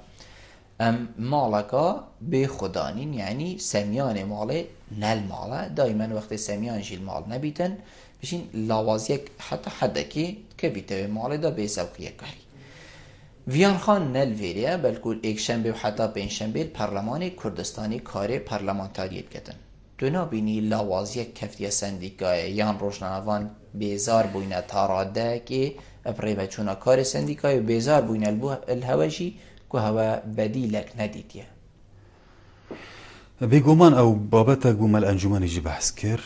ام مالکا به خدانین یعنی سمیان ماله نل ماله دائما وقت سمیان جیل مال نبیتن بشین لاوازیک حتی حدکی که بیته ماله دا به سوقیه کاری ویان خان نل ویریه بلکل ایک شنبه و حتی پین شنبه پارلمان کردستانی کار پارلمانتاریت کتن دونا بینی لاوازیک کفتیه سندیکای یان روشنانوان بیزار بوینه تاراده که اپریبه چونا کار سندیکای بیزار بوینه الهوشی که هوا بدیلک ندیدیه بگومان او بابتا گومل انجمنی جی بحث کر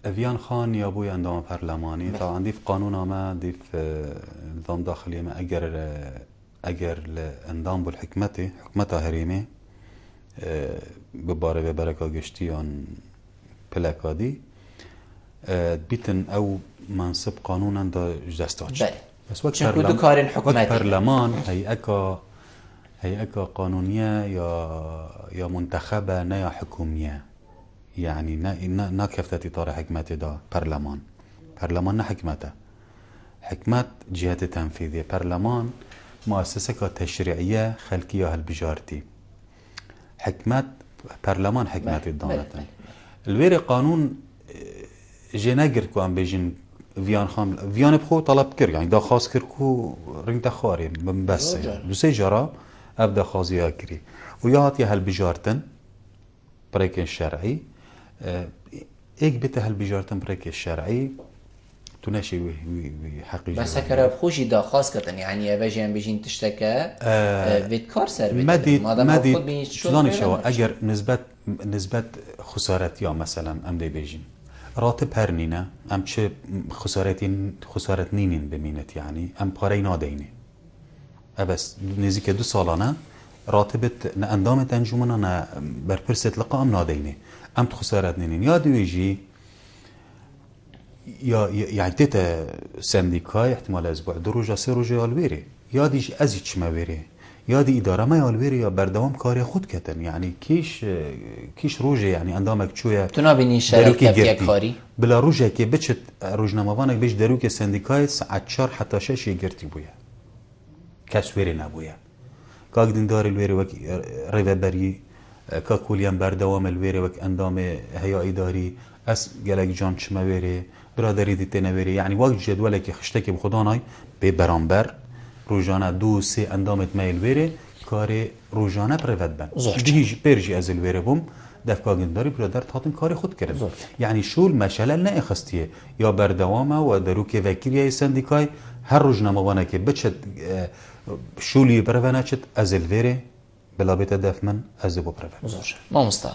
اویان خان یا بوی اندام پارلمانی طبعا دیف قانون آمه دیف نظام داخلی ما اگر اندام بالحکمتی حکمتا هریمه بباره ببرکا گشتیان پلکادی بیتن او منصب قانونا دا جدستاج بس وقت برلمان هيئة قانونية يا منتخبة نا يا حكومية يعني نا كفتة إطار حكمته دا برلمان نا حكمته حكمت جهة تنفيذية برلمان مؤسسة تشريعية خلقية هالبجارتي حكمت برلمان حكمت الدانة الويري قانون جناجر كو ام بيجن ویان بخو طلب کر یعنی داخواست کر کو رنگ تخاری بس دو سه جرا اب داخوازی ها کری و یا هاتی هل بجارتن برای شرعی ایک بیت هل بجارتن برای شرعی تو نشی حقیقی بس هکر بخوشی داخواست کردن یعنی اوجین بجین تشتکه وید کار سر بید مدید چلانی شو اگر نسبت خسارت یا مثلا ام دی بجین راتب هر نینه ام چه خسارت نینین بمینت یعنی ام پاره نادینه بس نزدیک 2 سالانه راتبت نه اندامت انجمنه نه برپرست لقا ام نادینه ام خسارت نینین یا دویجی یا يعني تيتا سنديكاي احتمال اسبوع 2 روز 3 روز يالويري يا ديش ازيچ ما ويري یا دی اداره ما یالویری یا بردوام کاری خود کتن یعنی کیش روزه یعنی اندامک چویا تو نبینی شرکت کاری بلا روزه که بچت روزنامه‌وانک بیش درو که سندیکای ساعت 4 حتی 6 گرتی بویا کس وری نبویا کاگ دیندار الویری وک ریوبری کاکولیان بردوام الویری وک اندام هيئه اداری اس گلک جان چما وری برادری دیت نوری یعنی وقت جدوله که خشتکی بخدانای به برانبر روزانه 2-3 اندامت میل ویره کار روزانه پرود بن دیج برجی از الویره بوم دفکاگن داری برادر تاتن کار خود کرد یعنی شول مشلل نه اخستیه یا بردوامه و دروک وکیلیه سندیکای هر روزنامه‌وانه که بچت شولی پرونه چت از الویره بلا بیت دفمن از بو پرون ما مستا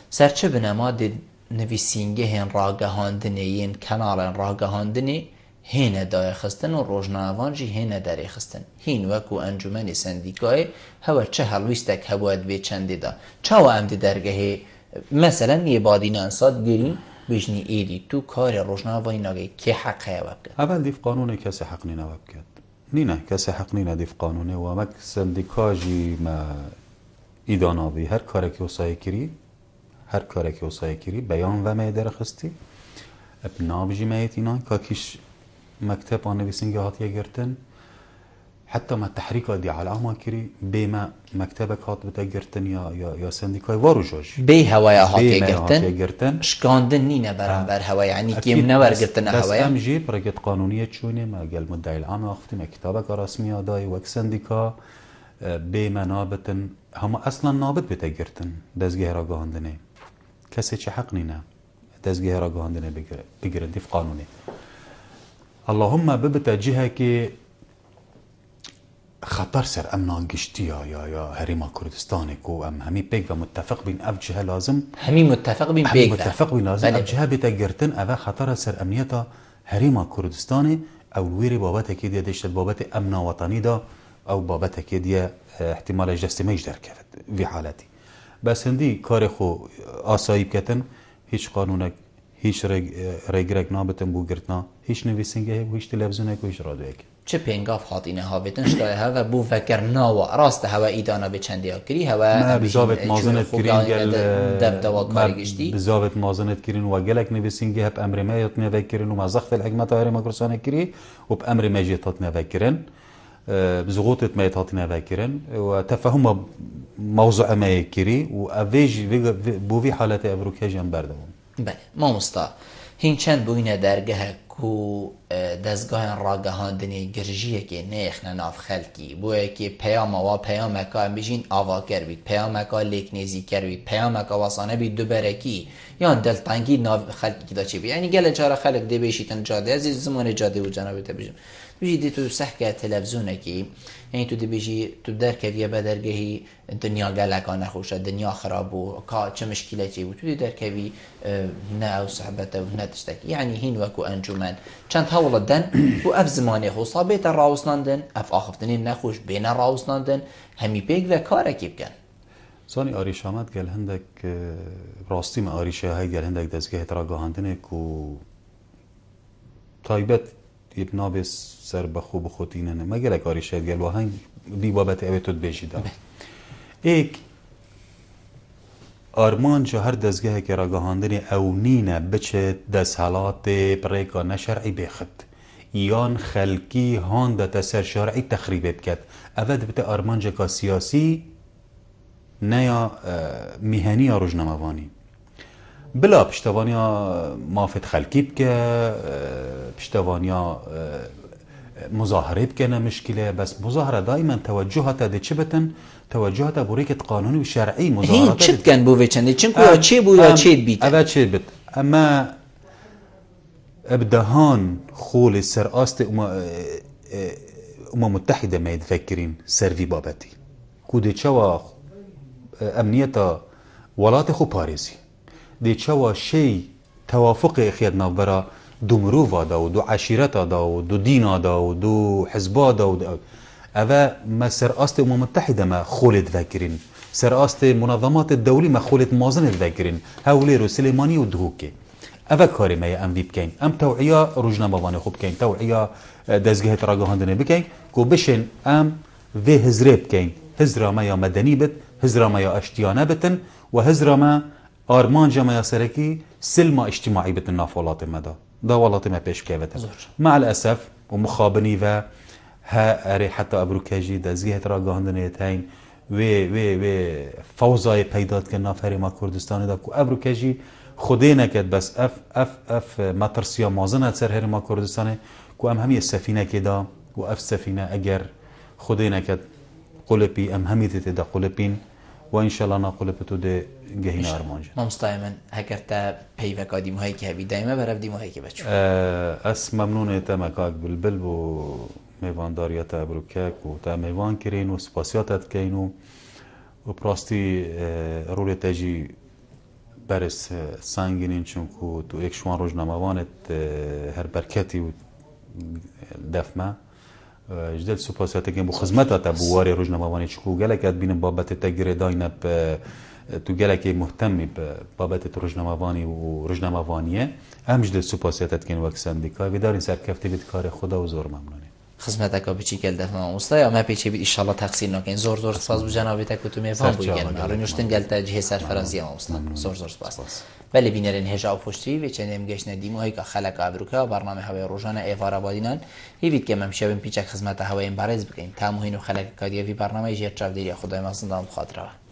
سرچه بنما د نویسینگه هن راگهاندنین کانال راگهاندنی هینه دای خستن و روزنامه‌وان جی هینه داری خستن هین وکو انجمن سندیکای هوا چه هلویستک هوا دوی چندی دا چه و امدی درگه مثلا یه بادین انصاد گیرین بجنی ایدی تو کار روزنامه‌وانی نگه که حق هوا بکد اول دیف قانون کسی حق نینه بکد نینه کسی حق نینه دیف قانونه و مک سندیکاجی ما ایداناوی هر کاری که وصای کری بیان و میدر خستی ابنا بجی میتینا کاکیش مكتب وانا بيسنجي هاتيا جرتن حتى ما التحريك دي على ما كري بما مكتبك هات بتا جرتن يا سنديكاي وارو جوج بي هوايا هاتيا جرتن شكاندن نينا برانبر هوايا يعني كيم نور جرتن هوايا بس ام جي برقت قانونيه تشوني ما قال مدعي العام اختي مكتبك رسميه داي وك سنديكا بما نابتن هم اصلا نابت بتا جرتن دزگه را گاندنه کسی چه حق نينا دزگه را گاندنه بگیرن دي في قانوني اللهم ببتا جهة كي خطر سر امنا گشتیا یا هریما کردستان کو ام همی پیک و متفق بین اف جهه لازم همی متفق بین پیک متفق بین لازم اف جهه بیت گرتن اوا خطر سر امنیتا هریما کردستان او ویری بابت کیدیا دشت بابت امن وطنی دا او بابت کیدیا احتمال جستمیج در کفت وی حالتی بس هندی کار خو آسایب کتن هیچ قانونک هیچ رگرگ نابتن بو گرتنا هیچ نویسنگه و هیچ تلویزیونک و هیچ رادیوک چه پنگاف خاطینه ها بتن شلای ها و بو فکر ناوا راست هوا ایدانا به چندی ها کری هوا بزاوت مازنت کرین گل دبدوا کاری گشتی بزاوت مازنت کرین و گلک نویسنگه هب امر ما یطنه فکرین و مزخت الحکمت هاری مکرسانه کری و بامر ما جیتاتنه فکرین بزغوطت ما يتعطينا ذاكرا وتفهم موضوع ما يكري وافيج بوفي حالات افروكاجيان بردهم بله ما مستا هین چند بوینه درگه کو دزگاه راگهاندنی گرژیه که نیخ ناف خلکی بویه که پیام که بیشین آوا کر بید پیام که لیکنیزی کر بید پیام که واسانه بید دو برکی یا دلتنگی ناف خلکی که دا چی بید یعنی گل جار خلق دی بیشیتن جاده از زمان جاده و جنابه تا بیشم بیشی دی تو سحکه تلفزونه کی یعنی تو دی بیشی تو درکویه بدرگهی دنیا گلکا نخوشه دنیا خراب و که چه مشکله چی بود تو دی درکوی نه او صحبته و نه تشتکی یعنی هین وکو انجومن چند هاولت دن و اف زمانی خوصا بیت راوسناندن اف آخفتنی نخوش بین راوسناندن همی پیگ و کارکی بکن زانی آریش آمد گل هندک راستی ما آریشه های گل هندک دزگه تراگاهاندنه کو تایبت ابنا بس سر بخو بخوتینه نه ما گلک آریشه گل و هنگ بی بابت اویتود بیشیده ایک آرمان جا هر دزگه که راگاهاندنی او نینه بچه دزحالات بریکا نشرعی بخد یان خلکی هانده سر شرعی تخریبت کد اول بته آرمان جا که سیاسی نیا میهنی یا روزنامه‌وانی بلا پشتوانیا مافت خلکی بکه پشتوانیا مظاهره بکنه مشکله بس مظاهره دائما توجهات ده چه بتن توجهات بوریکت قانونی و شرعی مظاهرات هی چت کن بوی چنده چنکو یا چه بو یا چه بیت اول چه بت اما ابدهان خول سرآست متحده ما يتفكرين سرفي بابتي كودي تشوا امنيتا ولات خو باريسي دي تشوا شيء توافق اخيات نابرا دو مروفا دا و دو عشيرتا دا و دو دينا دا و دو حزبا دا و اوا ما سرآست متحده ما خول يتفكرين سرآست منظمات الدولي ما خول مازن يتفكرين هاوليرو سليماني و دهوكي اوا کاری ما ام وی بکن ام توعیه روزنامه‌وانی خوب کن توعیه دزگاه راگاهاندنی بکن کو بشن ام و هزره بکن هزره ما یا مدنی بت هزره ما یا اشتیانه بتن و هزره ما آرمان جمع یا سرکی سلم اجتماعی بتن نافولات ما دا ولات ما پیش کیوت مع الاسف و مخابنی و ها اری حتی ابروکاجی دزگاه راگاهاندنی تاین و فوضای پیدات کن نافری ما کردستان دا کو ابروکاجی خودی نکد بس اف ماترسیا مازنه سر هرما کردستانه کو ام همی سفینه کدا و اف سفینه اگر خودی نکد قلبی ام همی تدا قلبین و ان شاء الله نا قلبتو ده گهین ارمانج مستایما هکرتا پیوک ادیم هایی که هبی دائما برف دیم هایی که بچو اس ممنون تمکاک بلبل و میوانداریت ابروکک و تا میوان کرین و سپاسیاتت کین و پراستی رول تاجی برس سانگینین چونکو تو یک شوان روزنامه‌وانت هر برکتی و دفمه جدل سپاسیات کن بو خدمتات بواری روزنامه‌وانی چونکو گلک بینم بابت تغییر داینه تو گلک مهتمی بابت روزنامه‌وانی و روزنامه‌وانیه هم جدل سپاسیات کن وقت سندیکا و دارین سرکفتی بیت کار خدا و زور ممنونی خدمتك بچی کل دفعه مستای ما پیچه بید ان شاء الله تقصیر نکن زور سپاس بو جنابت کو تو میفهم بگن رو نوشتن گلتا جه سرفرازی ما مستای زور سپاس ولی بینرین هجا و پشتی و چندم گشت ندیم هایی که خلق ابروکا برنامه هوای روزانه ایوار آبادینان هیوید که ممشه بیم پیچک خدمت هوای بارز بکنیم تموهین و خلق کادیوی برنامه جیر چاودیری خدای مصندان خاطره